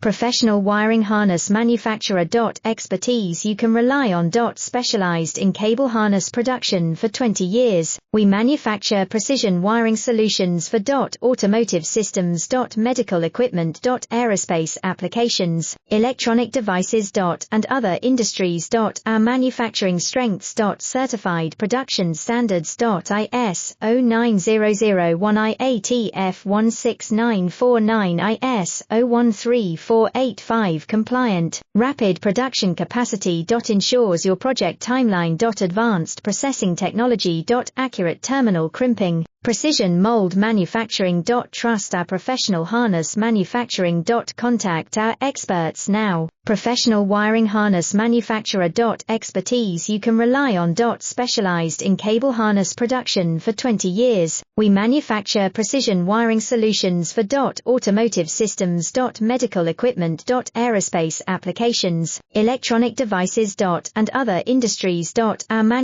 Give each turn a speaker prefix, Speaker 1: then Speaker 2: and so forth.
Speaker 1: Professional wiring harness manufacturer. Expertise you can rely on. Specialized in cable harness production for 20 years, we manufacture precision wiring solutions for automotive systems. Medical equipment. Aerospace applications, electronic devices. And other industries. Our manufacturing strengths. Certified production standards. ISO 9001 IATF 16949 ISO 13485 compliant. Rapid production capacity. Ensures your project timeline. Advanced processing technology. Accurate terminal crimping. Precision mold manufacturing. Trust our professional harness manufacturing. Contact our experts now. Professional wiring harness manufacturer. Expertise you can rely on. Specialized in cable harness production for 20 years, we manufacture precision wiring solutions for automotive systems. Medical equipment. Aerospace applications, electronic devices. And other industries. Our